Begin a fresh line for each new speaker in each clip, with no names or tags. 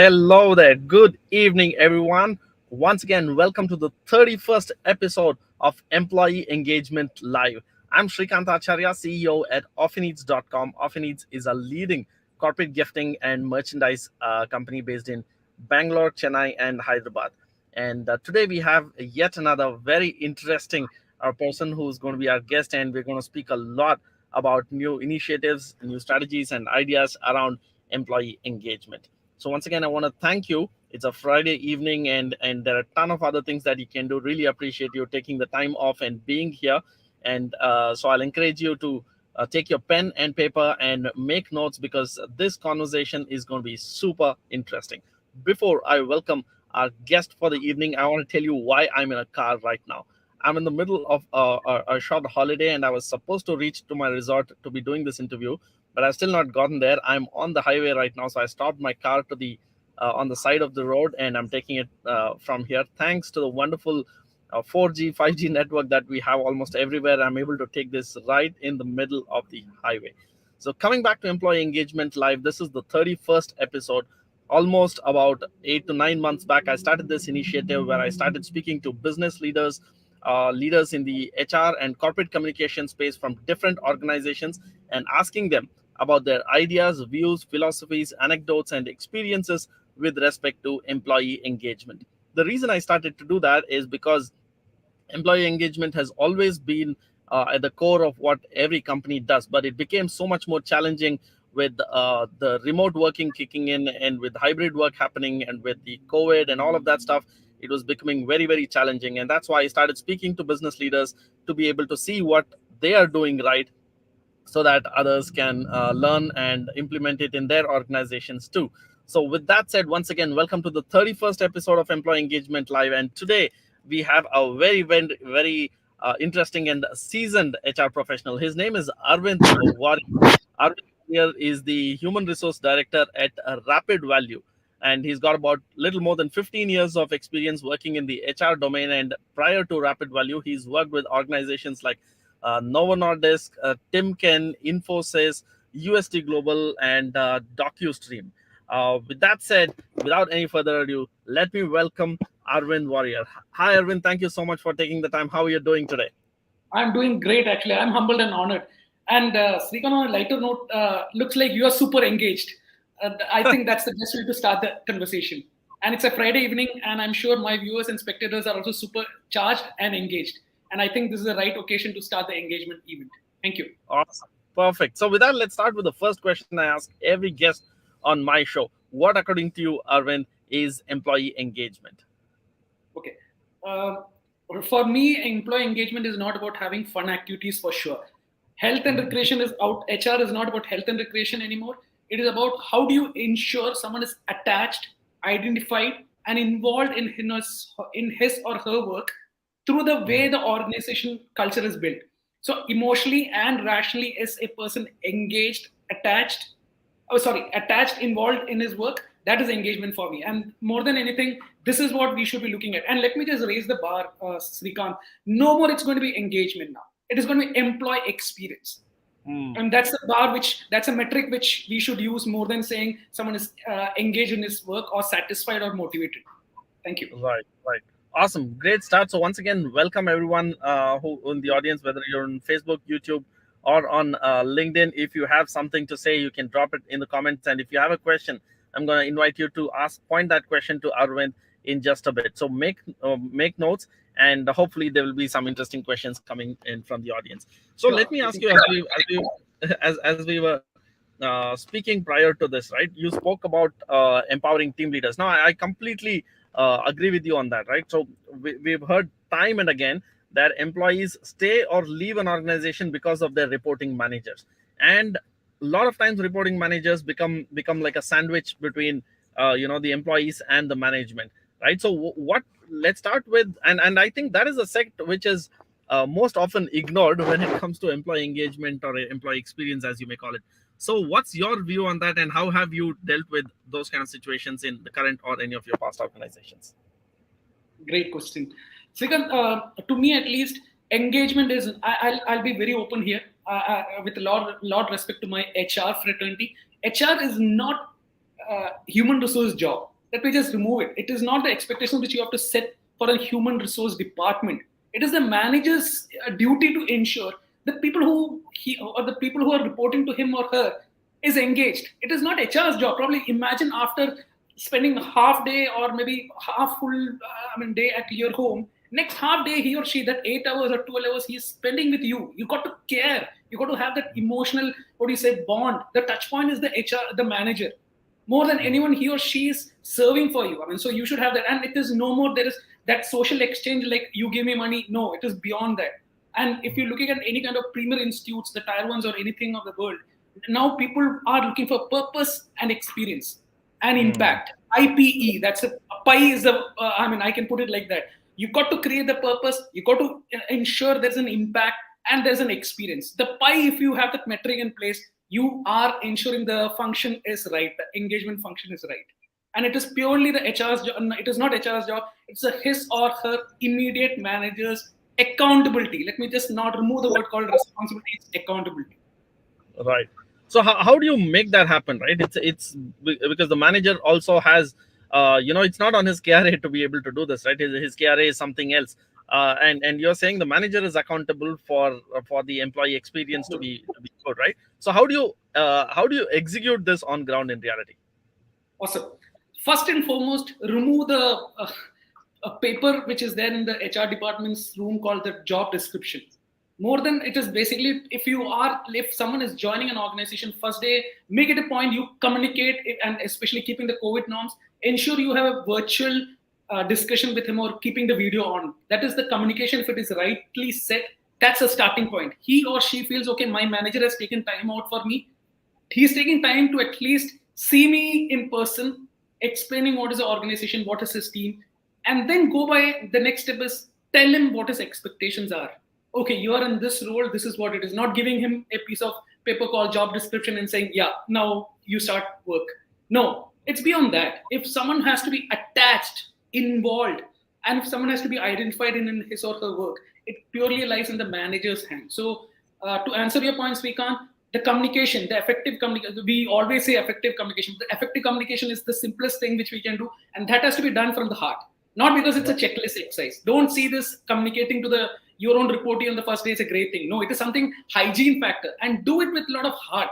Hello there. Good evening, everyone. Once again, welcome to the 31st episode of Employee Engagement Live. I'm Shrikant Acharya, CEO at Offineeds.com. Offineeds is a leading corporate gifting and merchandise company based in Bangalore, Chennai, and Hyderabad. And today we have yet another very interesting person who's going to be our guest, and we're going to speak a lot about new initiatives, new strategies, and ideas around employee engagement. So once again, I want to thank you. It's a Friday evening, and there are a ton of other things that you can do. Really appreciate you taking the time off and being here. And so I'll encourage you to take your pen and paper and make notes because this conversation is going to be super interesting. Before I welcome our guest for the evening, I want to tell you why I'm in a car right now. I'm in the middle of a short holiday, and I was supposed to reach to my resort to be doing this interview, but I've still not gotten there. I'm on the highway right now, so I stopped my car to the on the side of the road, and I'm taking it from here. Thanks to the wonderful 4G, 5G network that we have almost everywhere, I'm able to take this right in the middle of the highway. So coming back to Employee Engagement Live, this is the 31st episode. Almost about 8 to 9 months back, I started this initiative where I started speaking to business leaders, leaders in the HR and corporate communication space from different organizations, and asking them about their ideas, views, philosophies, anecdotes, and experiences with respect to employee engagement. The reason I started to do that is because employee engagement has always been at the core of what every company does, but it became so much more challenging with the remote working kicking in and with hybrid work happening and with the COVID and all of that stuff. It was becoming very, very challenging. And that's why I started speaking to business leaders to be able to see what they are doing right so that others can learn and implement it in their organizations too. So, with that said, once again, welcome to the 31st episode of Employee Engagement Live. And today we have a very, very, very interesting and seasoned HR professional. His name is Aravind Warrier. Aravind Warrier is the Human Resource Director at RapidValue. And he's got about little more than 15 years of experience working in the HR domain. And prior to RapidValue, he's worked with organizations like Novo Nordisk, Timken, Infosys, UST Global, and DocuStream. With that said, without any further ado, let me welcome Aravind Warrior. Hi, Aravind. Thank you so much for taking the time. How are you doing today?
I'm doing great, actually. I'm humbled and honored. And Srikan, on a lighter note, looks like you are super engaged. I think that's the best way to start the conversation. And it's a Friday evening, and I'm sure my viewers and spectators are also super charged and engaged. And I think this is the right occasion to start the engagement event. Thank you.
Awesome. Perfect. So, with that, let's start with the first question I ask every guest on my show. What, according to you, Aravind, is employee engagement?
Okay. Uh, for me, employee engagement is not about having fun activities for sure. Health and recreation is out. HR is not about health and recreation anymore. It is about how do you ensure someone is attached, identified, and involved in his or her work through the way the organization culture is built. So emotionally and rationally, is a person engaged, attached, attached, involved in his work? That is engagement for me. And more than anything, this is what we should be looking at. And let me just raise the bar, Srikant. No more it's going to be engagement now. It is going to be employee experience.
Mm.
And that's the bar, that's a metric which we should use more than saying someone is engaged in his work or satisfied or motivated. Thank you.
Right, right. Awesome. Great start. So, once again, welcome everyone who in the audience, whether you're on Facebook, YouTube, or on LinkedIn. If you have something to say, you can drop it in the comments. And if you have a question, I'm going to invite you to point that question to Arvind in just a bit. So, make notes, and hopefully, there will be some interesting questions coming in from the audience. So, let
Sure.
me ask you, as we were speaking prior to this, right? You spoke about empowering team leaders. Now, I completely agree with you on that, right? So we've heard time and again that employees stay or leave an organization because of their reporting managers, and a lot of times reporting managers become like a sandwich between the employees and the management, right? So what? Let's start with, and I think that is a sect which is most often ignored when it comes to employee engagement or employee experience, as you may call it. So, what's your view on that, and how have you dealt with those kind of situations in the current or any of your past organizations?
Great question. Second, to me at least, engagement is. I'll be very open here, with a lot respect to my HR fraternity. HR is not human resource job. Let me just remove it. It is not the expectation which you have to set for a human resource department. It is the manager's duty to ensure the people who the people who are reporting to him or her is engaged. It is not HR's job. Probably imagine after spending half day or maybe half full day at your home, next half day he or she, that 8 hours or 12 hours he is spending with you. You got to care. You got to have that emotional, what do you say, bond. The touch point is the HR, the manager, more than anyone. He or she is serving for you. So you should have that. And it is no more there is that social exchange like you give me money. No, it is beyond that. And if you're looking at any kind of premier institutes, the tier ones or anything of the world, now people are looking for purpose and experience and impact. IPE, that's a PI is the, I can put it like that. You got to create the purpose, you got to ensure there's an impact and there's an experience. The PI, if you have that metric in place, you are ensuring the function is right, the engagement function is right. And it is purely the HR's job. It is not HR's job, it's his or her immediate manager's accountability. Let me just not remove the word called responsibility, it's accountability.
Right. So how do you make that happen, right? It's because the manager also has, it's not on his KRA to be able to do this, right? His KRA is something else, and you're saying the manager is accountable for the employee experience to be good, right? So how do you execute this on ground in reality?
Awesome. First and foremost, remove the a paper which is there in the HR department's room called the job description. More than it is basically, if someone is joining an organization first day, make it a point you communicate, and especially keeping the COVID norms, ensure you have a virtual discussion with him or keeping the video on. That is the communication. If it is rightly set, that's a starting point. He or she feels, okay, my manager has taken time out for me. He's taking time to at least see me in person, explaining what is the organization, what is his team, and then go by the next step is tell him what his expectations are. Okay, you are in this role, this is what it is. Not giving him a piece of paper called job description and saying, yeah, now you start work. No, it's beyond that. If someone has to be attached, involved, and if someone has to be identified in his or her work, it purely lies in the manager's hand. So to answer your point, Srikanth, the communication, the effective communication, we always say effective communication. The effective communication is the simplest thing which we can do, and that has to be done from the heart. Not because it's a checklist exercise. Don't see this communicating to your own reportee on the first day is a great thing. No, it is something hygiene factor, and do it with a lot of heart.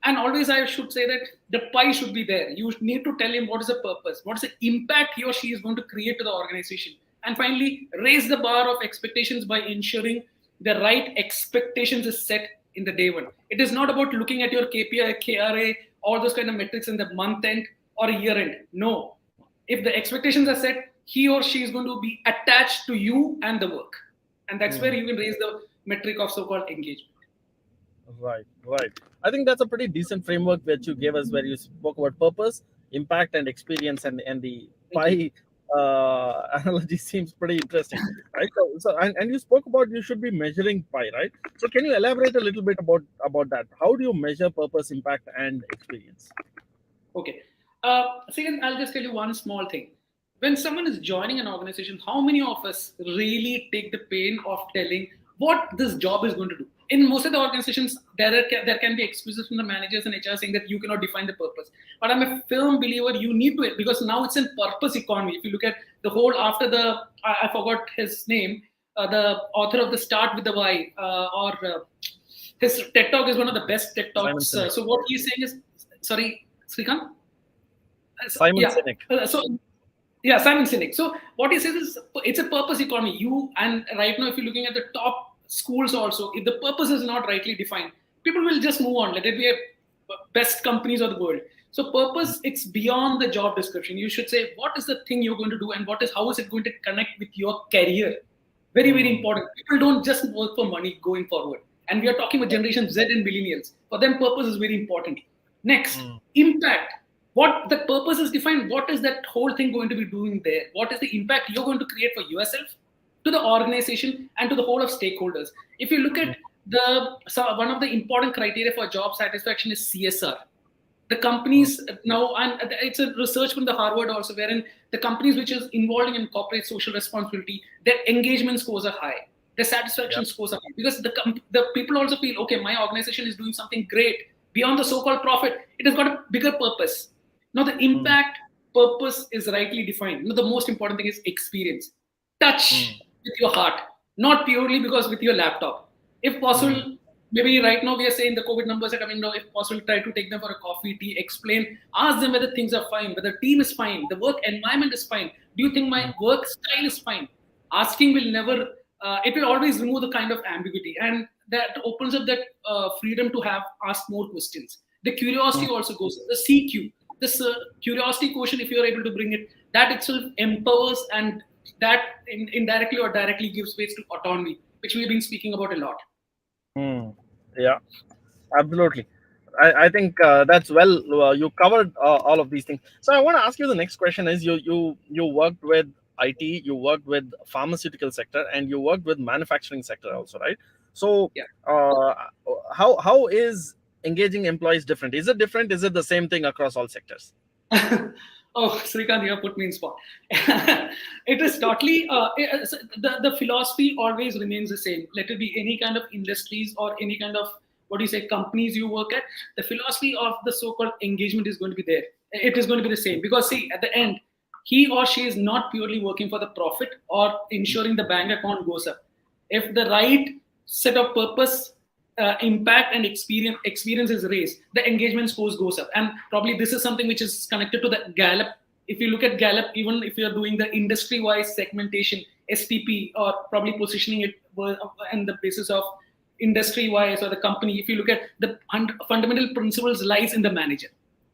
And always I should say that the pie should be there. You need to tell him what is the purpose, what is the impact he or she is going to create to the organization. And finally, raise the bar of expectations by ensuring the right expectations is set in the day one. It is not about looking at your KPI, KRA, all those kind of metrics in the month end or a year end. No. If the expectations are set, he or she is going to be attached to you and the work. And that's where you can raise the metric of so-called engagement.
Right. I think that's a pretty decent framework that you gave us, where you spoke about purpose, impact, and experience, and the pie analogy seems pretty interesting, right? So and you spoke about you should be measuring pie, right? So can you elaborate a little bit about that? How do you measure purpose, impact, and experience?
Okay. Second, I'll just tell you one small thing. When someone is joining an organization, how many of us really take the pain of telling what this job is going to do? In most of the organizations, there can be excuses from the managers and HR saying that you cannot define the purpose. But I'm a firm believer you need to, because now it's in purpose economy. If you look at the whole, after I forgot his name, the author of the Start with the Why, his TED Talk is one of the best TED Talks. So what he's saying is, sorry, Srikanth?
Simon Sinek.
Simon Sinek. So what he says is it's a purpose economy. And right now, if you're looking at the top schools also, if the purpose is not rightly defined, people will just move on. Let it be a best companies of the world. So purpose, it's beyond the job description. You should say, what is the thing you're going to do, and how is it going to connect with your career? Very, very important. People don't just work for money going forward. And we are talking about Generation Z and millennials. For them, purpose is very important. Next, impact. What the purpose is defined, what is that whole thing going to be doing there? What is the impact you're going to create for yourself, to the organization, and to the whole of stakeholders? If you look at one of the important criteria for job satisfaction is CSR. The companies now, and it's a research from the Harvard also, wherein the companies which is involving in corporate social responsibility, their engagement scores are high, their satisfaction scores are high, because the people also feel, okay, my organization is doing something great beyond the so-called profit. It has got a bigger purpose. Now, the impact purpose is rightly defined. Now, the most important thing is experience. Touch with your heart, not purely because with your laptop. If possible, maybe right now we are saying the COVID numbers are coming down. If possible, try to take them for a coffee, tea, explain, ask them whether things are fine, whether the team is fine, the work environment is fine. Do you think my work style is fine? Asking will never, it will always remove the kind of ambiguity, and that opens up that freedom to have ask more questions. The curiosity also goes, the CQ, this curiosity quotient, if you're able to bring it, that itself empowers, and that indirectly or directly gives ways to autonomy, which we've been speaking about a lot.
Yeah, absolutely. I think that's well. You covered all of these things. So I want to ask you the next question: is you worked with IT, you worked with pharmaceutical sector, and you worked with manufacturing sector also, right? So
Yeah.
how is engaging employees different? Is it different? Is it the same thing across all sectors?
Oh, Srikanth, you have put me in spot. It is totally, the philosophy always remains the same. Let it be any kind of industries or any kind of, what do you say, companies you work at, the philosophy of the so-called engagement is going to be there. It is going to be the same. Because see, at the end, he or she is not purely working for the profit or ensuring the bank account goes up. If the right set of purpose, impact and experience is raised, the engagement scores goes up. And probably this is something which is connected to the Gallup. If you look at Gallup, even if you're doing the industry-wise segmentation, STP, or probably positioning it on the basis of industry-wise or the company, if you look at the fundamental principles lies in the manager.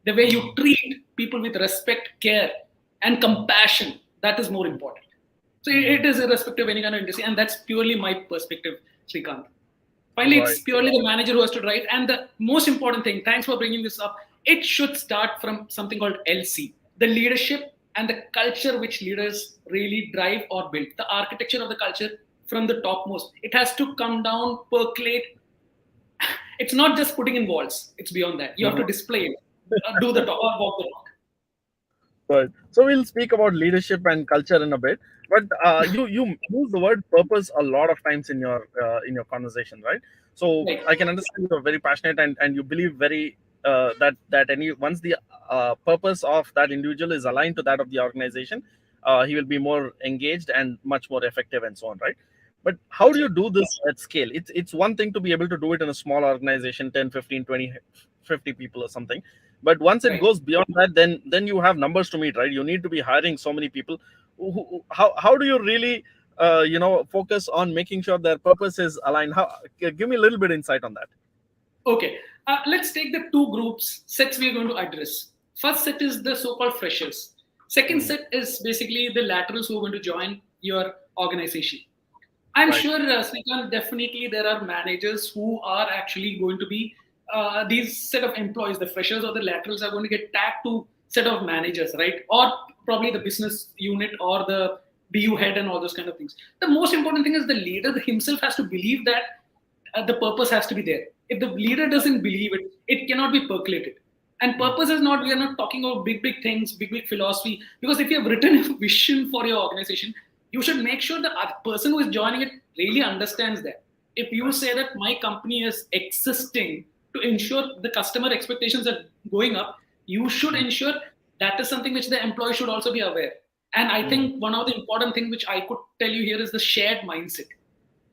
The way you treat people with respect, care, and compassion, that is more important. So it is irrespective of any kind of industry, and that's purely my perspective, Srikanth. Finally, it's purely the manager who has to drive. And the most important thing, thanks for bringing this up, it should start from something called LC, the leadership and the culture which leaders really drive or build, the architecture of the culture from the topmost. It has to come down, percolate. It's not just putting in walls. It's beyond that. You have to display it, do the talk, or walk the talk.
Right. So we'll speak about leadership and culture in a bit, but you use the word purpose a lot of times in your conversation, right? So
Right.
I can understand you're very passionate, and you believe very that any once the purpose of that individual is aligned to that of the organization, he will be more engaged and much more effective and so on, right? But how do you do this at scale? It's one thing to be able to do it in a small organization, 10, 15, 20, 50 people or something. But once it
Right.
goes beyond that, then you have numbers to meet, right? You need to be hiring so many people. How do you really focus on making sure their purpose is aligned? Give me a little bit insight on that.
Okay, let's take the two sets we are going to address. First set is the so-called freshers. Second set is basically the laterals who are going to join your organization. I'm
Right.
sure, Srikanth, definitely there are managers who are actually going to be these set of employees, the freshers or the laterals are going to get tagged to set of managers, right? Or probably the business unit or the BU head and all those kind of things. The most important thing is the leader himself has to believe that the purpose has to be there. If the leader doesn't believe it, it cannot be percolated. And purpose is not, we are not talking about big things, big philosophy. Because if you have written a vision for your organization, you should make sure the person who is joining it really understands that. If you say that my company is existing to ensure the customer expectations are going up, you should ensure that is something which the employee should also be aware. And I think one of the important things which I could tell you here is the shared mindset.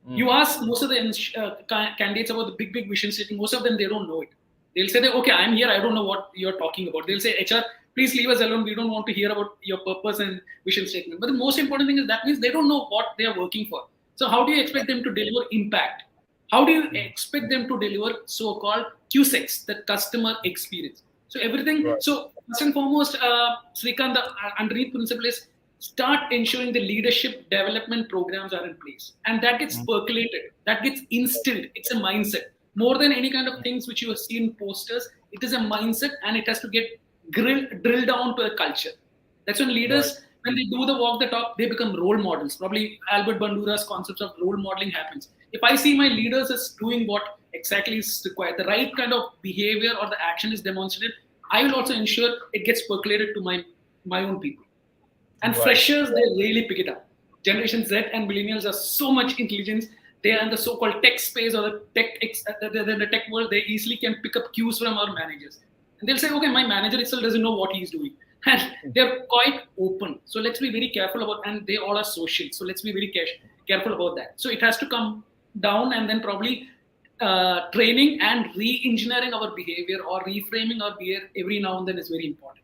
You ask most of the candidates about the big vision statement, most of them, they don't know it. They'll say that, okay, I'm here, I don't know what you're talking about. They'll say, HR, please leave us alone. We don't want to hear about your purpose and vision statement. But the most important thing is that means they don't know what they are working for. So how do you expect them to deliver impact? How do you expect them to deliver so-called Q6, the customer experience? So everything.
Right.
So first and foremost, Srikanth, the underneath principle is start ensuring the leadership development programs are in place, and that gets percolated, that gets instilled. It's a mindset more than any kind of things which you have seen posters. It is a mindset, and it has to get drilled down to a culture. That's when leaders, when they do the walk the talk, they become role models. Probably Albert Bandura's concepts of role modeling happens. If I see my leaders as doing what exactly is required, the right kind of behavior or the action is demonstrated, I will also ensure it gets percolated to my own people. And freshers, they really pick it up. Generation Z and millennials are so much intelligence. They are in the so-called tech space or the tech world. They easily can pick up cues from our managers. And they'll say, okay, my manager itself doesn't know what he's doing. And they're quite open. So let's be very careful about, and they all are social. So let's be very careful about that. So it has to come down, and then probably training and re-engineering our behavior or reframing our behavior every now and then is very important.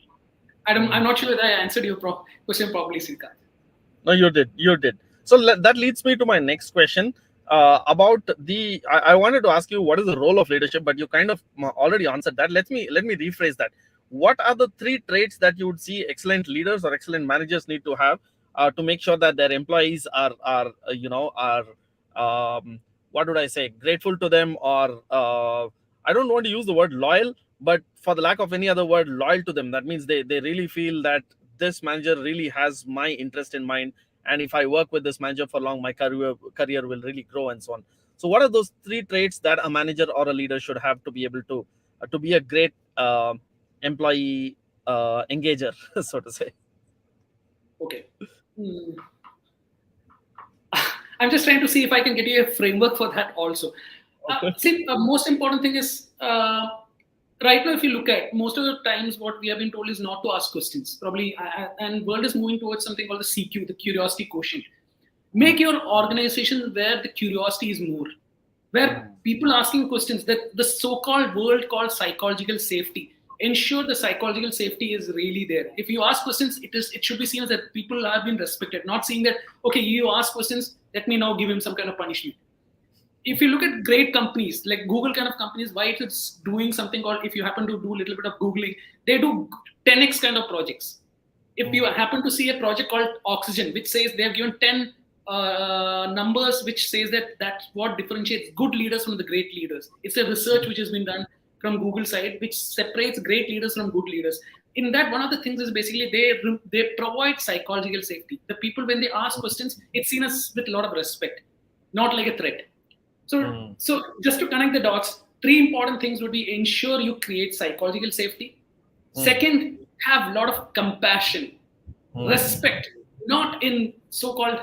I'm not sure whether I answered your question properly, Srikanth.
No, you did. You did. So that leads me to my next question about the. I wanted to ask you what is the role of leadership, but you kind of already answered that. Let me rephrase that. What are the 3 traits that you would see excellent leaders or excellent managers need to have to make sure that their employees are what would I say, grateful to them, or I don't want to use the word loyal, but for the lack of any other word, loyal to them. That means they really feel that this manager really has my interest in mind, and if I work with this manager for long, my career will really grow, and so on. So what are those 3 traits that a manager or a leader should have to be able to be a great employee engager, so to say?
Okay. I'm just trying to see if I can get you a framework for that also.
Okay.
See, the most important thing is right now, if you look at most of the times, what we have been told is not to ask questions. Probably, and world is moving towards something called the CQ, the curiosity quotient. Make your organization where the curiosity is more, where people asking questions. That the so-called world called psychological safety. Ensure the psychological safety is really there. If you ask questions, it should be seen as that people have been respected, not seeing that, okay, you ask questions, let me now give him some kind of punishment. If you look at great companies like Google kind of companies, why it's doing something called, if you happen to do a little bit of Googling, they do 10x kind of projects. If you happen to see a project called Oxygen, which says they have given 10 numbers, which says that that's what differentiates good leaders from the great leaders. It's a research which has been done from Google side, which separates great leaders from good leaders. In that, one of the things is basically they provide psychological safety. The people, when they ask questions, it's seen as with a lot of respect, not like a threat. So just to connect the dots, 3 important things would be: ensure you create psychological safety. Second, have a lot of compassion, respect, not in so-called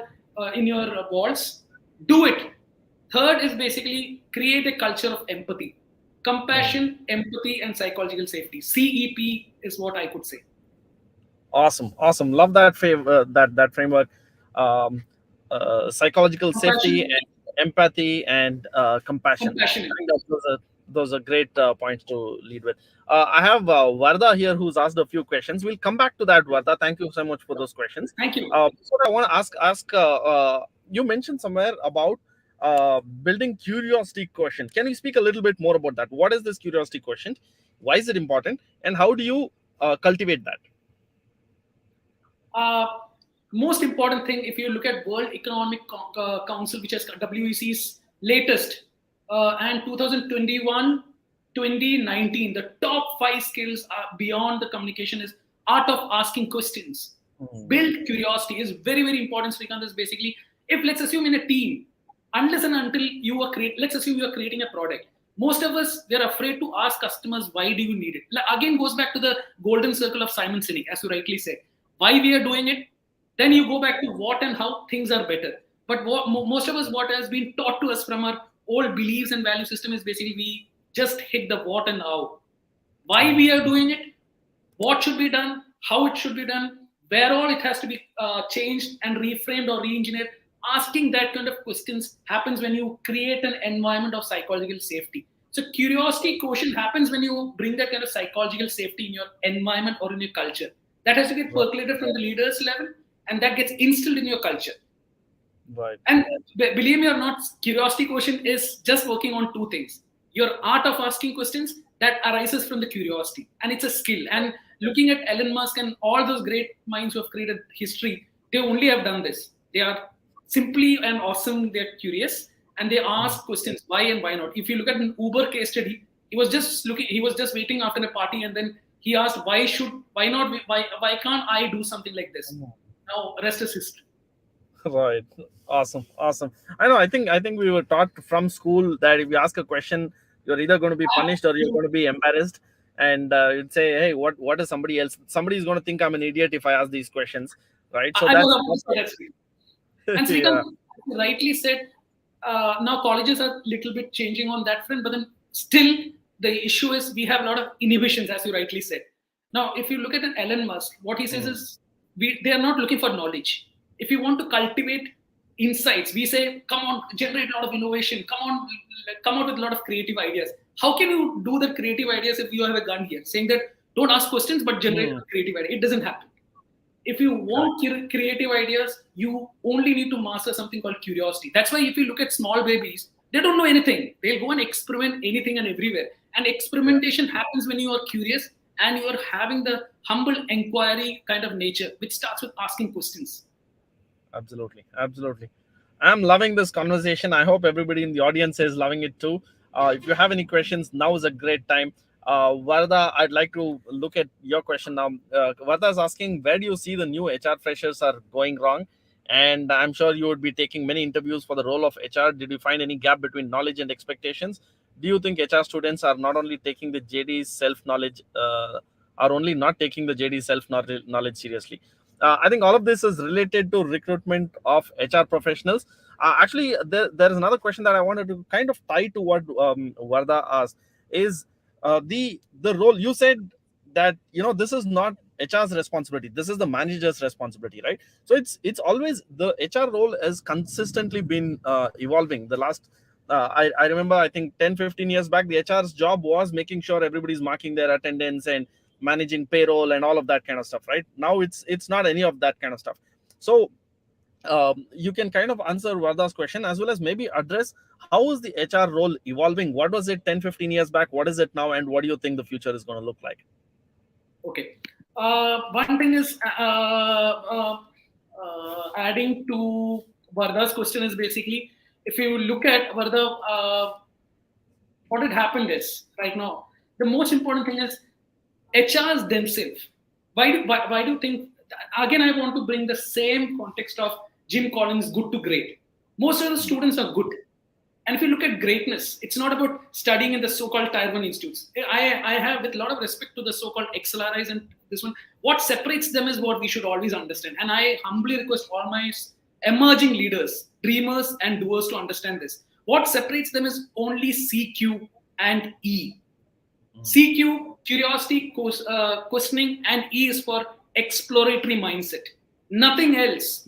in your walls. Do it. Third is basically create a culture of empathy. Compassion, empathy, and psychological safety. CEP is what I could say.
Awesome. Love that that framework. Psychological safety and empathy and compassion. I think those are great points to lead with. I have Varda here who's asked a few questions. We'll come back to that, Varda. Thank you so much for those questions.
Thank you.
So I want to ask. You mentioned somewhere about building curiosity quotient. Can you speak a little bit more about that? What is this curiosity quotient? Why is it important? And how do you cultivate that?
Most important thing, if you look at World Economic Council, which has WEC's latest, and 2021, 2019, the top 5 skills beyond the communication is art of asking questions. Build curiosity is very, very important. Srikanth, is basically, if let's assume in a team, unless and until you are let's assume you are creating a product. Most of us, we're afraid to ask customers, why do you need it? Again, goes back to the golden circle of Simon Sinek, as you rightly said. Why we are doing it, then you go back to what and how things are better. But most of us, what has been taught to us from our old beliefs and value system is basically we just hit the what and how. Why we are doing it, what should be done, how it should be done, where all it has to be changed and reframed or re-engineered. Asking that kind of questions happens when you create an environment of psychological safety. So curiosity quotient happens when you bring that kind of psychological safety in your environment or in your culture. That has to get percolated from the leaders level, and that gets instilled in your culture.
Right.
And believe me or not, curiosity quotient is just working on 2 things. Your art of asking questions that arises from the curiosity, and it's a skill. And looking at Elon Musk and all those great minds who have created history, they only have done this. They are simply and awesome. They're curious and they ask questions, why and why not. If you look at an Uber case study, he was just waiting after a party, and then he asked, why can't I do something like this? Now rest is history.
Right. Awesome. I know. I think we were taught from school that if you ask a question, you're either going to be punished or you're going to be embarrassed. And you'd say, hey, what is somebody else? Somebody's going to think I'm an idiot if I ask these questions, right? So
that's and Srikanth rightly said, now colleges are a little bit changing on that front, but then still the issue is we have a lot of inhibitions, as you rightly said. Now, if you look at an Elon Musk, what he says is they are not looking for knowledge. If you want to cultivate insights, we say, come on, generate a lot of innovation, come out with a lot of creative ideas. How can you do the creative ideas if you have a gun here saying that don't ask questions but generate a creative idea? It doesn't happen. If you want creative ideas, you only need to master something called curiosity. That's why if you look at small babies, they don't know anything. They'll go and experiment anything and everywhere. And experimentation happens when you are curious and you are having the humble inquiry kind of nature, which starts with asking questions.
Absolutely. I'm loving this conversation. I hope everybody in the audience is loving it too. If you have any questions, now is a great time. Varda, I'd like to look at your question now. Varda is asking, where do you see the new HR freshers are going wrong? And I'm sure you would be taking many interviews for the role of HR. Did you find any gap between knowledge and expectations? Do you think HR students are not only taking the JD self-knowledge, are only not taking the JD self-knowledge seriously? I think all of this is related to recruitment of HR professionals. Actually, there is another question that I wanted to kind of tie to what Varda asked. Is the role you said that this is not HR's responsibility, this is the manager's responsibility, right? So it's always the HR role has consistently been evolving. The last I remember, I think 10-15 years back, the HR's job was making sure everybody's marking their attendance and managing payroll and all of that kind of stuff. Right now it's not any of that kind of stuff. So you can kind of answer Varda's question as well as maybe address how is the HR role evolving. What was it 10-15 years back, what is it now, and what do you think the future is going to look like?
Okay. One thing is adding to Varda's question is basically, if you look at Varda, what had happened is right now, the most important thing is HRs themselves. Why do you think? Again, I want to bring the same context of Jim Collins' good to great. Most of the students are good. And if you look at greatness, it's not about studying in the so-called Tier 1 institutes. I have, with a lot of respect to the so-called XLRIs and this one, what separates them is what we should always understand. And I humbly request all my emerging leaders, dreamers and doers to understand this. What separates them is only CQ and E. CQ, curiosity, questioning, and E is for exploratory mindset. Nothing else,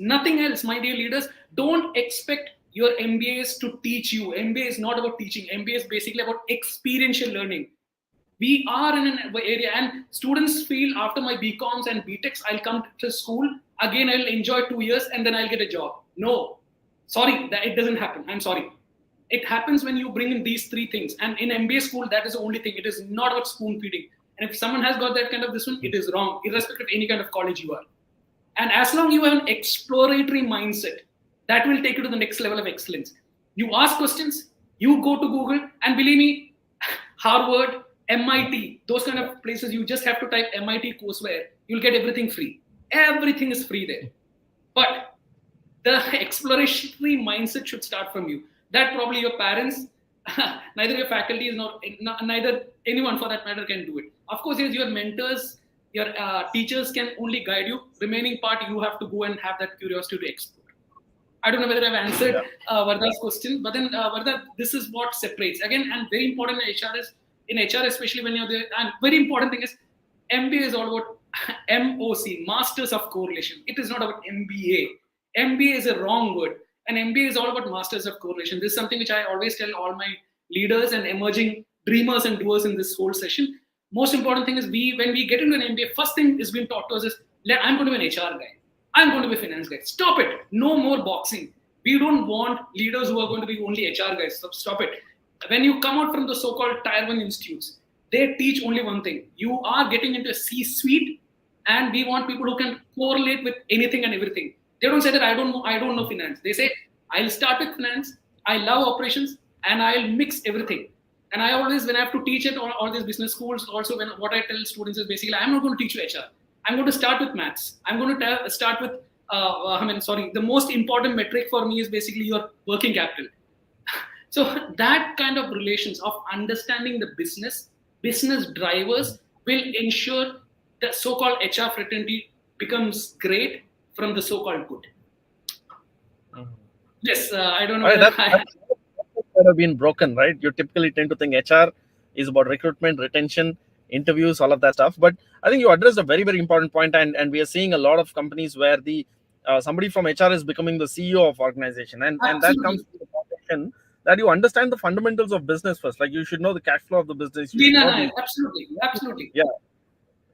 my dear leaders. Don't expect your MBAs to teach you. MBA is not about teaching. MBA is basically about experiential learning. We are in an area, and students feel after my BComs and BTechs, I'll come to school, again I'll enjoy 2 years and then I'll get a job. No, sorry, that it doesn't happen. I'm sorry. It happens when you bring in these three things. And in MBA school, that is the only thing. It is not about spoon feeding. And if someone has got that kind of this one, it is wrong, irrespective of any kind of college you are. And as long as you have an exploratory mindset, that will take you to the next level of excellence. You ask questions, you go to Google, and believe me, Harvard, MIT, those kind of places, you just have to type MIT courseware. You'll get everything free. Everything is free there. But the exploratory mindset should start from you. That probably your parents, neither your faculty is neither anyone for that matter can do it. Of course, yes, your mentors, your teachers can only guide you. Remaining part, you have to go and have that curiosity to explore. I don't know whether I've answered Varda's question, but then Varda, this is what separates. Again, and very important in HR, especially when you're there, and very important thing is MBA is all about MOC, Masters of Correlation. It is not about MBA. MBA is a wrong word. And MBA is all about Masters of Correlation. This is something which I always tell all my leaders and emerging dreamers and doers in this whole session. Most important thing is when we get into an MBA, first thing is being taught to us is, I'm going to be an HR guy. I'm going to be a finance guy. Stop it. No more boxing. We don't want leaders who are going to be only HR guys. So stop it. When you come out from the so-called Tier 1 institutes, they teach only one thing. You are getting into a C-suite, and we want people who can correlate with anything and everything. They don't say that I don't know finance. They say, I'll start with finance, I love operations, and I'll mix everything. And I always, when I have to teach at all these business schools, also what I tell students is basically, I'm not going to teach you HR. I'm going to start with maths. I'm going to start with, the most important metric for me is basically your working capital. So that kind of relations of understanding the business drivers will ensure the so-called HR fraternity becomes great from the so-called good. Yes, I don't know.
Right, that have been broken, right? You typically tend to think HR is about recruitment, retention, interviews, all of that stuff. But I think you addressed a very, very important point, and we are seeing a lot of companies where the somebody from HR is becoming the CEO of organization, and that comes
Absolutely.
from the foundation that you understand the fundamentals of business first. Like you should know the cash flow of the business. You should know the
Absolutely. Absolutely.
yeah,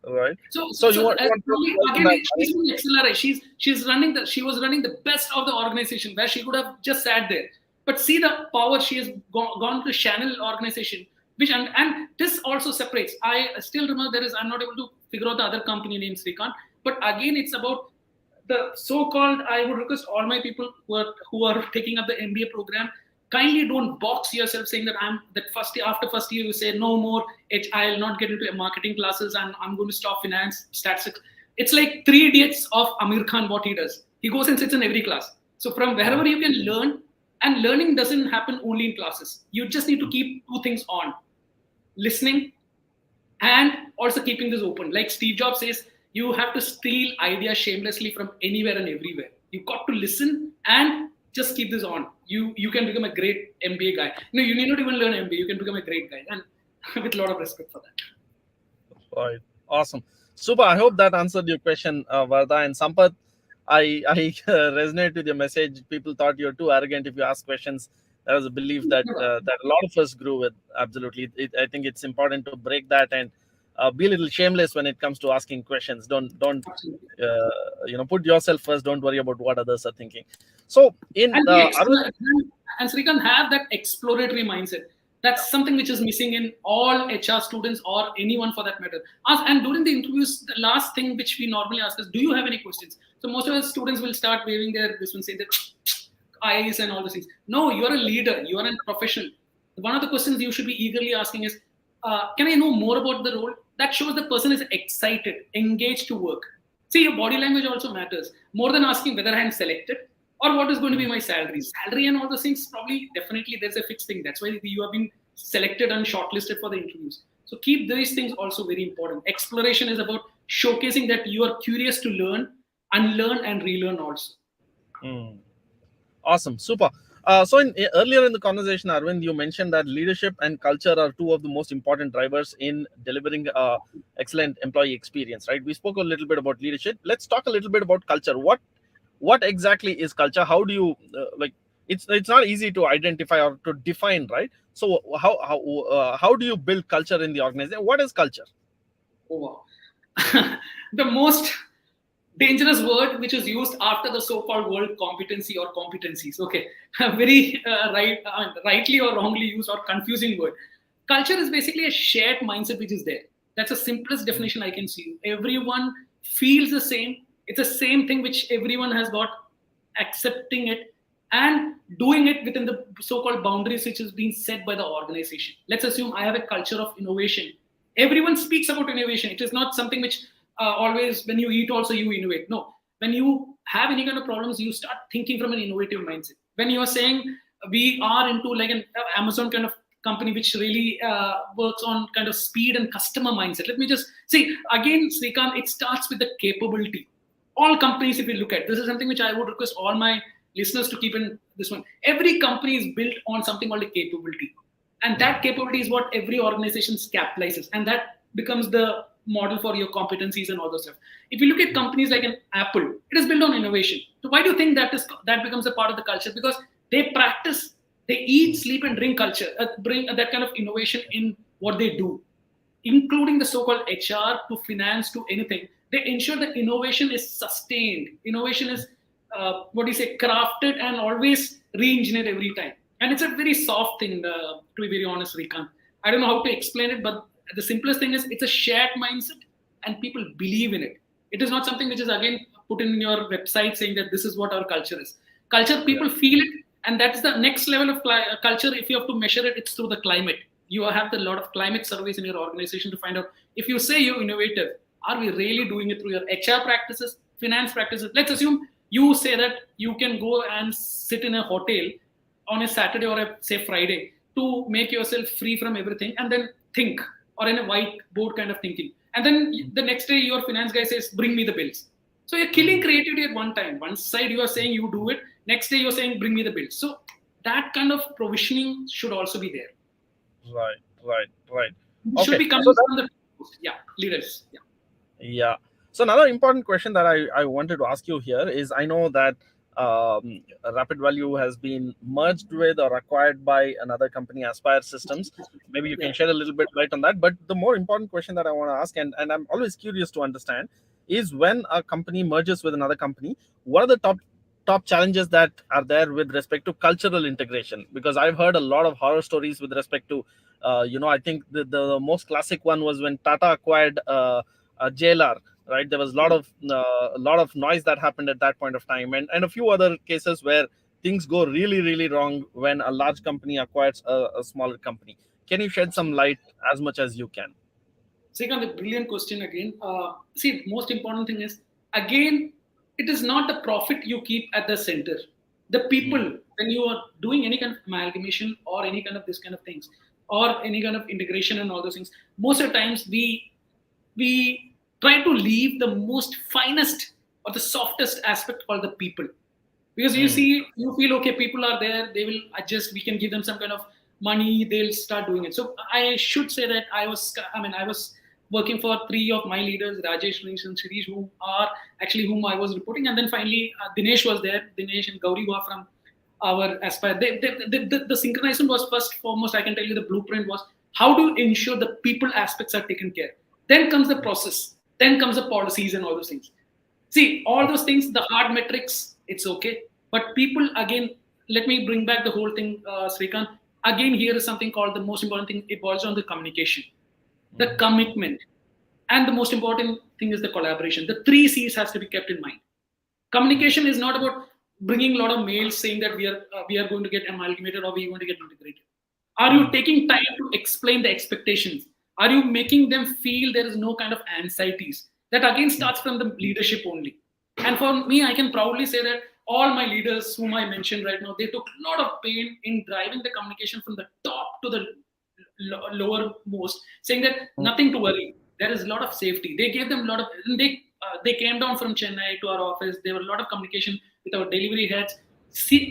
right.
So,
So you want to
probably
work on
again,
that,
she's from XLRA. She was running the best of the organization where she could have just sat there. But see the power she has gone to channel organization, which and this also separates. I still remember I'm not able to figure out the other company name, Srikant. But again, it's about the so-called. I would request all my people who are taking up the MBA program, kindly don't box yourself saying that I'm that first year after first year you say no more I'll not get into marketing classes and I'm going to stop finance statistics. It's like 3 Idiots of Amir Khan. What he does, he goes and sits in every class. So from wherever you can learn, and learning doesn't happen only in classes. You just need to keep two things on: listening and also keeping this open. Like Steve Jobs says, you have to steal ideas shamelessly from anywhere and everywhere. You got to listen and just keep this on. You can become a great MBA guy. No, you need not even learn MBA. You can become a great guy, and with a lot of respect for that.
Right. Awesome. Super. I hope that answered your question, Varda. And Sampath, I resonate with your message. People thought you're too arrogant if you ask questions. There was a belief that that a lot of us grew with. Absolutely. I think it's important to break that and be a little shameless when it comes to asking questions. Don't put yourself first. Don't worry about what others are thinking. So in
and Srikant, have that exploratory mindset. That's something which is missing in all HR students or anyone for that matter. And during the interviews, the last thing which we normally ask is, do you have any questions? So most of the students will start waving this one, saying that eyes and all those things. No, you're a leader. You are a professional. One of the questions you should be eagerly asking is, can I know more about the role? That shows the person is excited, engaged to work. See, your body language also matters. More than asking whether I am selected or what is going to be my salary. Salary and all those things, probably, definitely, there's a fixed thing. That's why you have been selected and shortlisted for the interviews. So keep these things also very important. Exploration is about showcasing that you are curious to learn, unlearn, and relearn also.
Awesome. Super. So earlier in the conversation, Aravind, you mentioned that leadership and culture are two of the most important drivers in delivering excellent employee experience, right? We spoke a little bit about leadership. Let's talk a little bit about culture. What exactly is culture? How do you it's not easy to identify or to define, right? So how do you build culture in the organization? What is culture?
Oh, wow. The most dangerous word which is used after the so-called word competency or competencies. Okay, very rightly or wrongly used or confusing word. Culture is basically a shared mindset which is there. That's the simplest definition I can see. Everyone feels the same. It's the same thing which everyone has got, accepting it and doing it within the so-called boundaries which is being set by the organization. Let's assume I have a culture of innovation. Everyone speaks about innovation. It is not something which always when you eat also you innovate. No, when you have any kind of problems, you start thinking from an innovative mindset. When you are saying we are into like an Amazon kind of company which really works on kind of speed and customer mindset. Let me just see again, Srikant, it starts with the capability. All companies, if you look at, this is something which I would request all my listeners to keep in this one. Every company is built on something called a capability. And that capability is what every organization capitalizes. And that becomes the model for your competencies and all those stuff. If you look at companies like an Apple, it is built on innovation. So why do you think that becomes a part of the culture? Because they practice, they eat, sleep, and drink culture, bring that kind of innovation in what they do, including the so-called HR to finance to anything. They ensure that innovation is sustained. Innovation is crafted and always re-engineered every time. And it's a very soft thing, to be very honest, Srikant. I don't know how to explain it, but the simplest thing is it's a shared mindset and people believe in it. It is not something which is again put in your website saying that this is what our culture is. Culture, people feel it, and that's the next level of culture. If you have to measure it, it's through the climate. You have a lot of climate surveys in your organization to find out if you say you're innovative, are we really doing it through your HR practices, finance practices? Let's assume you say that you can go and sit in a hotel on a Saturday or say Friday to make yourself free from everything and then think, or in a whiteboard kind of thinking. And then the next day your finance guy says, bring me the bills. So you're killing creativity at one time. One side you are saying you do it, next day you're saying bring me the bills. So that kind of provisioning should also be there.
Right. Right.
It should
Okay,
be
so
coming
that
from the leaders. Yeah.
yeah. So another important question that I wanted to ask you here is, I know that Rapid Value has been merged with or acquired by another company, Aspire Systems. Maybe you
Yeah.
can shed a little bit light on that. But the more important question that I want to ask, and I'm always curious to understand, is when a company merges with another company, what are the top challenges that are there with respect to cultural integration? Because I've heard a lot of horror stories with respect to, I think the most classic one was when Tata acquired JLR, right? There was a lot of noise that happened at that point of time, and a few other cases where things go really wrong when a large company acquires a smaller company. Can you shed some light as much as you can?
Second, the brilliant question again. See, most important thing is, again, it is not the profit you keep at the center. The people,
Mm,
when you are doing any kind of amalgamation or any kind of this kind of things, or any kind of integration and all those things, most of the times we try to leave the most finest or the softest aspect for the people, because
mm,
you feel okay, people are there, they will adjust, we can give them some kind of money, they'll start doing it. So I should say that I was working for three of my leaders, Rajesh, Manish, and Shirish, who are actually whom I was reporting, and then finally Dinesh was there, Dinesh and Gauri were from our Aspire. The synchronization was first foremost, I can tell you, the blueprint was how to ensure the people aspects are taken care. Then comes the process, then comes the policies and all those things. See, all those things, the hard metrics, it's okay. But people, again, let me bring back the whole thing, Srikant. Again, here is something called the most important thing. It boils down to communication, the
mm,
commitment, and the most important thing is the collaboration. The three C's has to be kept in mind. Communication is not about bringing a lot of mails saying that we are going to get amalgamated or we are going to get integrated. Are you
mm,
taking time to explain the expectations? Are you making them feel there is no kind of anxieties? That again
mm,
starts from the leadership only. And for me, I can proudly say that all my leaders whom I mentioned right now, they took a lot of pain in driving the communication from the top to the lower most, saying that
mm,
nothing to worry. There is a lot of safety. They gave them a lot of. They came down from Chennai to our office. There were a lot of communication with our delivery heads,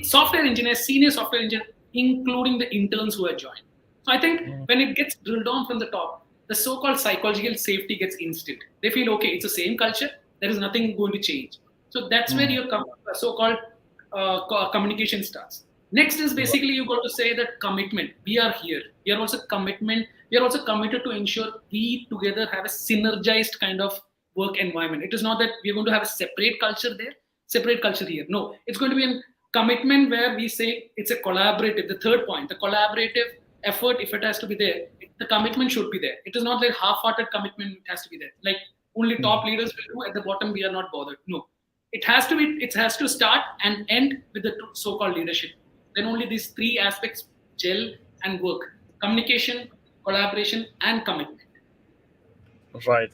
software engineers, senior software engineers, including the interns who had joined. So I think
mm,
when it gets drilled down from the top, the so-called psychological safety gets instilled. They feel okay, it's the same culture. There is nothing going to change. So that's where
mm.
your so-called communication starts. Next is basically you got to say that commitment. We are here. We are also commitment. We are also committed to ensure we together have a synergized kind of work environment. It is not that we are going to have a separate culture there, separate culture here. No, it's going to be a commitment where we say it's a collaborative. The third point, the collaborative effort, if it has to be there, the commitment should be there. It is not like half-hearted commitment. It has to be there. Like only top
Mm.
leaders will do. At the bottom, we are not bothered. No, it has to be. It has to start and end with the so-called leadership. Then only these three aspects gel and work: communication, collaboration, and commitment.
Right.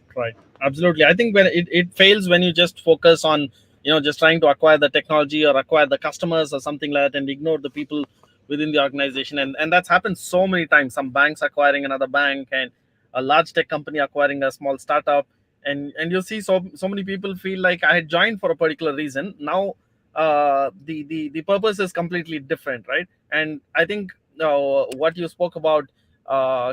Absolutely. I think when it fails when you just focus on, just trying to acquire the technology or acquire the customers or something like that and ignore the people within the organization. And that's happened so many times. Some banks acquiring another bank, and a large tech company acquiring a small startup. And you see so many people feel like I had joined for a particular reason. Now the purpose is completely different, right? And I think what you spoke about,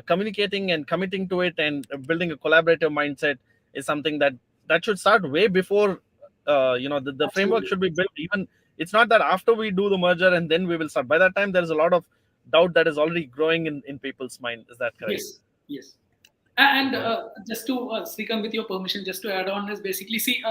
communicating and committing to it and building a collaborative mindset, is something that should start way before, the framework
Absolutely.
should be built. Even it's not that after we do the merger and then we will start. By that time there's a lot of doubt that is already growing in people's mind. Is that correct?
Yes. Yes. And
Right.
just to Srikant, with your permission, just to add on is basically see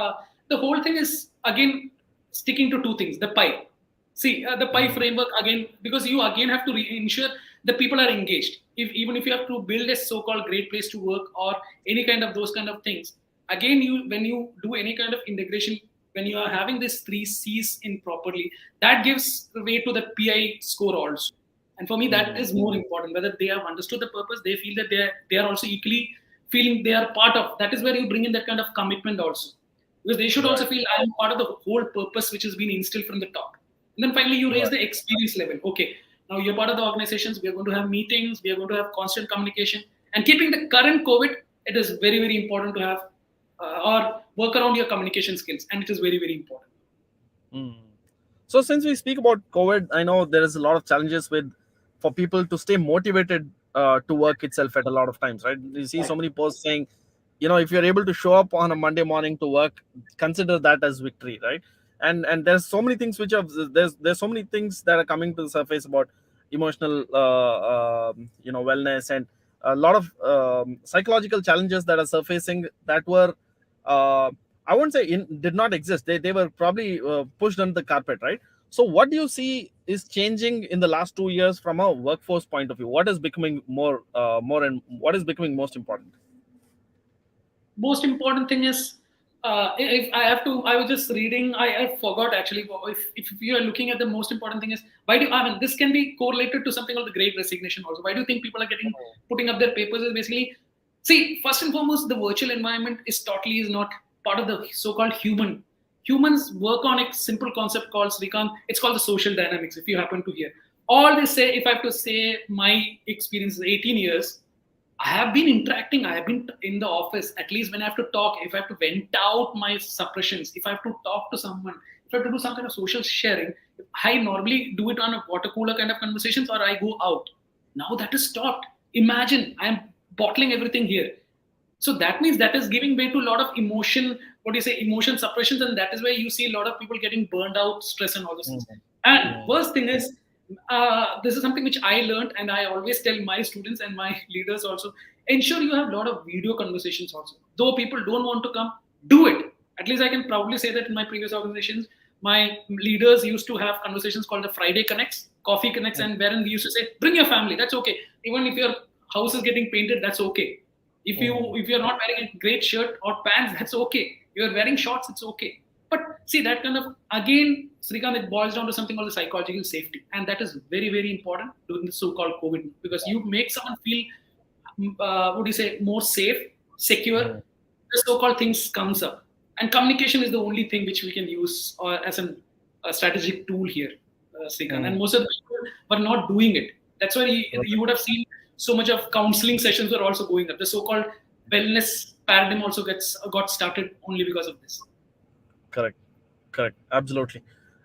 the whole thing is again sticking to two things: the pie. See the pie
Mm,
framework again, because you again have to ensure the people are engaged. If even if you have to build a so-called great place to work or any kind of those kind of things, again you when you do any kind of integration, when you are having these three C's in properly, that gives way to the PI score also. And for me, that
mm,
is more important. Whether they have understood the purpose, they feel that they are also equally feeling they are part of. That is where you bring in that kind of commitment also, because they should also
right.
feel I am part of the whole purpose which has been instilled from the top. And then finally, you raise
Right.
the experience level. Okay, now you're part of the organizations. We are going to have meetings. We are going to have constant communication. And keeping the current COVID, it is very very important to have or work around your communication skills, and it is very very important.
Mm. So since we speak about COVID, I know there is a lot of challenges with for people to stay motivated to work itself at a lot of times, right? You see so many posts saying, if you're able to show up on a Monday morning to work, consider that as victory, right? And there's so many things which are there's so many things that are coming to the surface about emotional wellness, and a lot of psychological challenges that are surfacing that were uh, I won't say did not exist. They were probably pushed under the carpet, right? So what do you see is changing in the last 2 years from a workforce point of view? What is becoming more and what is becoming most important?
Most important thing is, if I have to, I was just reading, I forgot actually. If you are looking at the most important thing is, why do I mean this can be correlated to something called the Great Resignation also. Why do you think people are putting up their papers? Is basically, see, first and foremost, the virtual environment is not part of the so-called human. Humans work on a simple concept called Srikant. It's called the social dynamics. If you happen to hear, all they say, if I have to say my experience is 18 years. I have been interacting. I have been in the office. At least when I have to talk, if I have to vent out my suppressions, if I have to talk to someone, if I have to do some kind of social sharing, I normally do it on a water cooler kind of conversations, or I go out. Now that is stopped. Imagine I am bottling everything here. So that means that is giving way to a lot of emotion. What do you say? Emotion suppressions, and that is where you see a lot of people getting burned out, stress, and all those things. And worst thing is, this is something which I learned, and I always tell my students and my leaders also, ensure you have a lot of video conversations also. Though people don't want to come, do it. At least I can proudly say that in my previous organizations, my leaders used to have conversations called the Friday Connects, Coffee Connects, and wherein we used to say, bring your family, that's okay. Even if your house is getting painted, that's okay. If you're not wearing a great shirt or pants, that's okay. You're wearing shorts, it's okay. But see, that kind of, again, Srikant, it boils down to something called the psychological safety. And that is very, very important during the so-called COVID, because you make someone feel, more safe, secure, the so-called things comes up. And communication is the only thing which we can use as a strategic tool here, Srikant. And most of the people were not doing it. That's why you would have seen so much of counseling sessions were also going up. The so-called wellness paradigm also got started only because of this.
Correct, absolutely.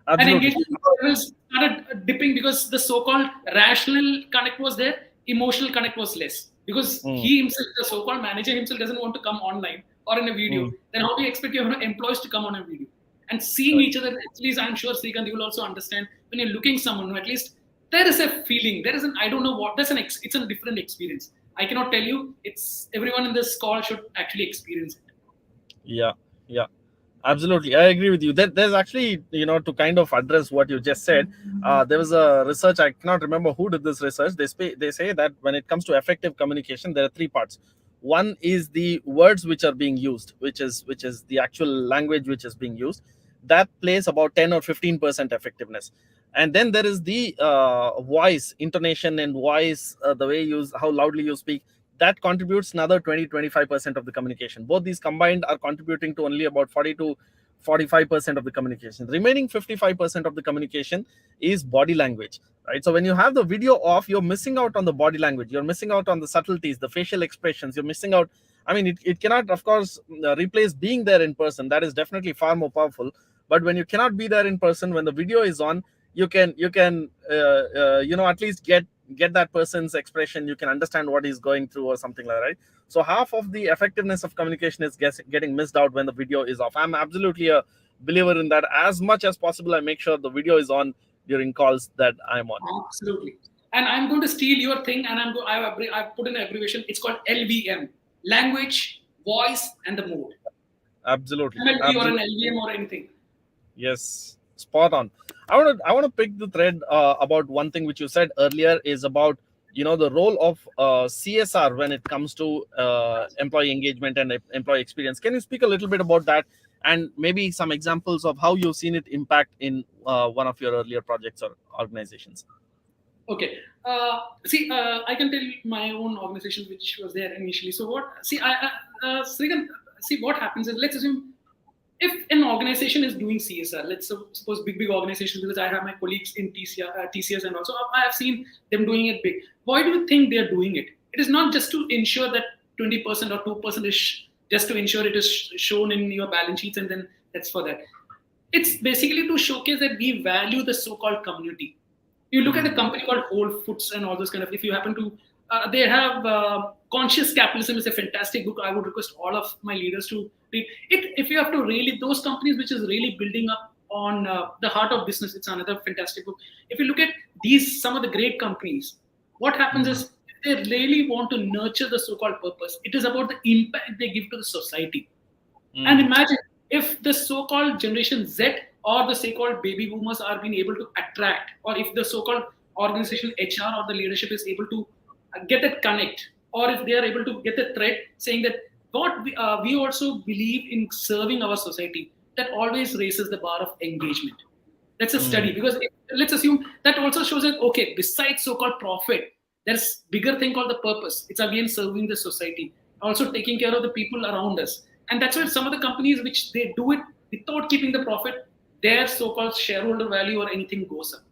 And engagement levels started dipping because the so-called rational connect was there, emotional connect was less. Because he himself, the so-called manager himself, doesn't want to come online or in a video. Then how do you expect your employees to come on a video? And seeing each other, at least I'm sure, Srikant, you will also understand, when you're looking someone, at least there is a feeling, there is I don't know what, it's a different experience. I cannot tell you, it's everyone in this call should actually experience it.
Yeah. Absolutely, I agree with you. There's actually, to kind of address what you just said, there was a research. I cannot remember who did this research. They say that when it comes to effective communication, there are three parts. One is the words which are being used, which is the actual language which is being used. That plays about 10 or 15% effectiveness. And then there is the voice, intonation, and voice, the way you use, how loudly you speak. That contributes another 20-25% of the communication. Both these combined are contributing to only about 40 to 45% of the communication. The remaining 55% of the communication is body language, right? So when you have the video off, you're missing out on the body language. You're missing out on the subtleties, the facial expressions. You're missing out. I mean, it cannot, of course, replace being there in person. That is definitely far more powerful. But when you cannot be there in person, when the video is on, you can at least get that person's expression. You can understand what he's going through or something like that, right? So half of the effectiveness of communication is getting missed out when the video is off. I'm absolutely a believer in that. As much as possible, I make sure the video is on during calls that I'm on.
Absolutely. And I'm going to steal your thing, and I've put an abbreviation. It's called LVM: language, voice, and the mood.
Absolutely.
MLB or an LVM or anything.
Yes, spot on. I want to pick the thread about one thing which you said earlier, is about the role of CSR when it comes to employee engagement and employee experience. Can you speak a little bit about that, and maybe some examples of how you've seen it impact in one of your earlier projects or organizations?
Okay. I can tell my own organization which was there initially. So Srikant, what happens is, let's assume if an organization is doing CSR, let's suppose big organizations, because I have my colleagues in TCS, and also I have seen them doing it big. Why do you think they're doing it? It is not just to ensure that 20% or 2% is just to ensure it is shown in your balance sheets, and then that's for that. It's basically to showcase that we value the so-called community. You look at a company called Whole Foods and all those kind of, if you happen to They have Conscious Capitalism is a fantastic book. I would request all of my leaders to read it. If you have to really, those companies which is really building up on the heart of business, it's another fantastic book. If you look at these, some of the great companies, what happens is they really want to nurture the so-called purpose. It is about the impact they give to the society. And imagine if the so-called Generation Z or the so-called baby boomers are being able to attract, or if the so-called organization HR or the leadership is able to get that connect, or if they are able to get the thread saying that we also believe in serving our society, that always raises the bar of engagement. That's a study, because let's assume that also shows that, okay, besides so-called profit, there's bigger thing called the purpose. It's again serving the society, also taking care of the people around us. And that's why some of the companies which they do it without keeping the profit, their so-called shareholder value or anything goes up.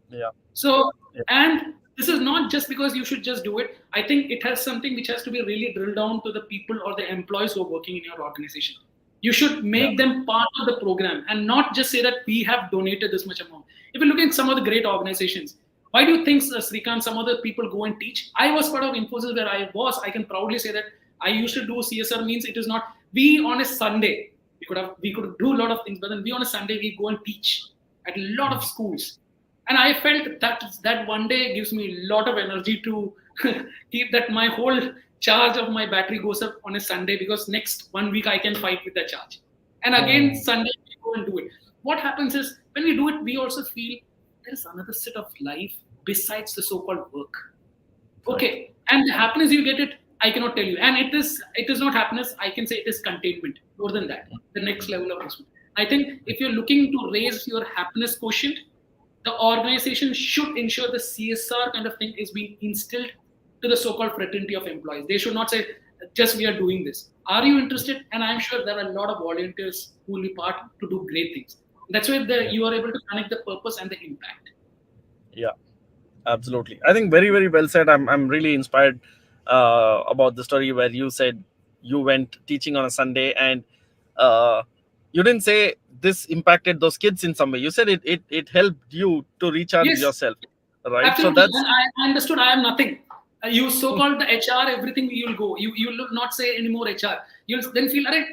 Yeah.
So,
Yeah.
and this is not just because you should just do it. I think it has something which has to be really drilled down to the people or the employees who are working in your organization. You should make them part of the program and not just say that we have donated this much amount. If you look at some of the great organizations, why do you think, Srikanth, some other people go and teach? I was part of Infosys where I can proudly say that I used to do CSR. Means it is not, we on a Sunday, we could do a lot of things, but then we on a Sunday, we go and teach at a lot of schools. And I felt that one day gives me a lot of energy to keep that my whole charge of my battery goes up on a Sunday, because next 1 week I can fight with the charge. And again, Sunday we go and do it. What happens is when we do it, we also feel there is another set of life besides the so-called work. Okay, and the happiness you get it, I cannot tell you. And it is not happiness. I can say it is containment. More than that, the next level of respect. I think if you're looking to raise your happiness quotient, the organization should ensure the CSR kind of thing is being instilled to the so-called fraternity of employees. They should not say, just we are doing this. Are you interested? And I'm sure there are a lot of volunteers who will be part to do great things. That's where you are able to connect the purpose and the impact.
Yeah, absolutely. I think very, very well said. I'm really inspired about the story where you said you went teaching on a Sunday, and uh, you didn't say this impacted those kids in some way. You said it helped you to recharge
Yes,
yourself, right? So
absolutely.
that's
And I understood I am nothing. You so-called the HR, everything you'll go. You will not say any more HR. You'll then feel, alright,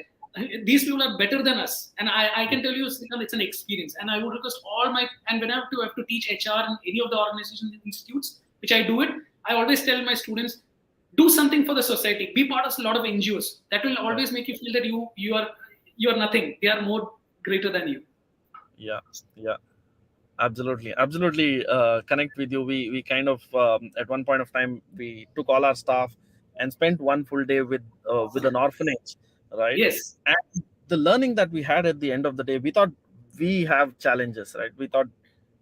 these people are better than us. And I can tell you, Srikanth, it's an experience. And I would request all my, and when I have to teach HR in any of the organizations and institutes, which I do it, I always tell my students, do something for the society. Be part of a lot of NGOs. That will always make you feel that you are nothing. They are more greater than you.
yeah, yeah. Absolutely connect with you. We kind of at one point of time we took all our staff and spent one full day with an orphanage, right?
Yes.
And the learning that we had at the end of the day, we thought we have challenges, right? We thought,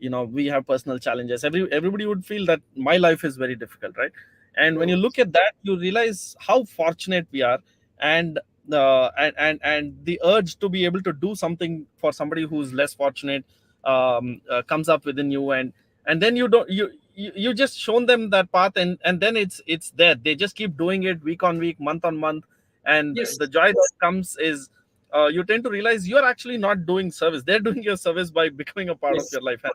we have personal challenges. Everybody would feel that my life is very difficult, right? And when you look at that, you realize how fortunate we are. And the urge to be able to do something for somebody who's less fortunate comes up within you, and then you just shown them that path, and then it's there. They just keep doing it week on week, month on month, and
Yes.
the joy that comes is you tend to realize you're actually not doing service. They're doing your service by becoming a part of
Yes.
your life, and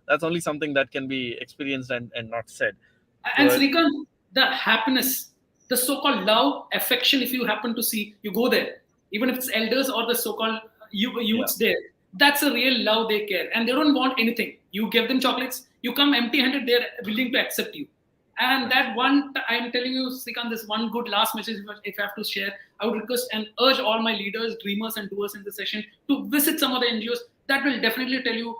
that's only something that can be experienced and not said.
And
So
Srikanth, the happiness, the so-called love, affection, if you happen to see, you go there. Even if it's elders or the so-called
yeah,
youths there, that's a real love they care. And they don't want anything. You give them chocolates, you come empty-handed, they're willing to accept you. And that one, I'm telling you, Srikanth, this one good last message, if I have to share, I would request and urge all my leaders, dreamers, and doers in the session to visit some of the NGOs. That will definitely tell you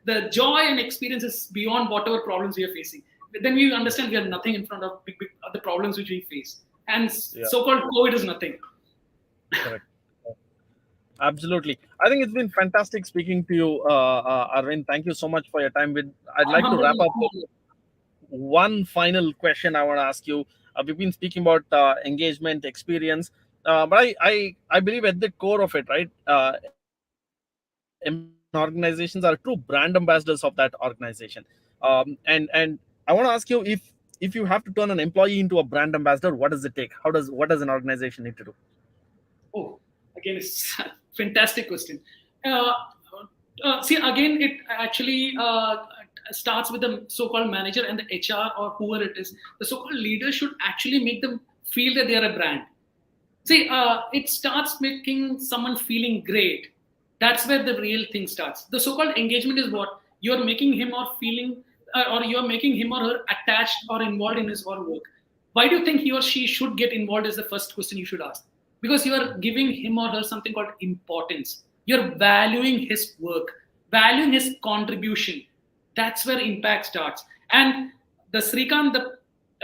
the joy and experience is beyond whatever problems we are facing. Then we understand we are nothing in front of big the problems which we face. And
yeah,
so-called COVID is nothing.
correct. Absolutely. I think it's been fantastic speaking to you, Arvind. Thank you so much for your time. I'd like to wrap up with one final question I want to ask you. We've been speaking about engagement, experience, but I believe at the core of it, right? Employees in organizations are true brand ambassadors of that organization. And I want to ask you, if you have to turn an employee into a brand ambassador, what does it take? What does an organization need to do?
Oh, again, it's a fantastic question. Uh, See, again, it actually starts with the so-called manager and the HR or whoever it is. The so-called leader should actually make them feel that they are a brand. See, it starts making someone feeling great. That's where the real thing starts. The so-called engagement is what you're making him or feeling, or you're making him or her attached or involved in his or work. Why do you think he or she should get involved? Is the first question you should ask. Because you are giving him or her something called importance. You're valuing his work, valuing his contribution. That's where impact starts. And the Srikant, the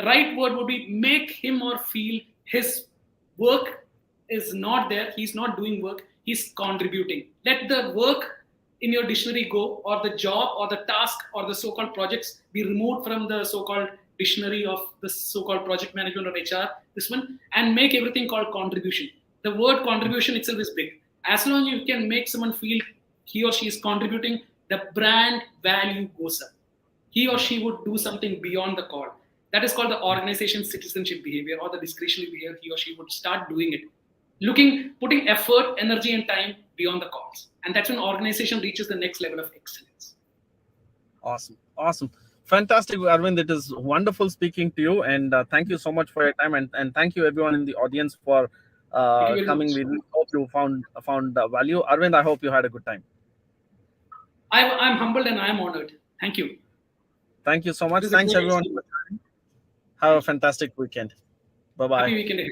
right word would be make him or feel his work is not there. He's not doing work. He's contributing. Let the work in your dictionary go, or the job or the task or the so-called projects be removed from the so-called dictionary of the so-called project management or HR, this one, and make everything called contribution. The word contribution itself is big. As long as you can make someone feel he or she is contributing, the brand value goes up. He or she would do something beyond the call. That is called the organization citizenship behavior, or the discretionary behavior. He or she would start doing it, putting effort, energy, and time beyond the calls. And that's when organization reaches the next level of excellence.
Awesome. Fantastic, Aravind. It is wonderful speaking to you, and thank you so much for your time, and thank you everyone in the audience for coming. We really hope you found value. Aravind, I hope you had a good time.
I'm humbled and I'm honored. Thank you.
Thank you so much. Thanks everyone. Have a fantastic weekend. Bye-bye.
Happy weekend.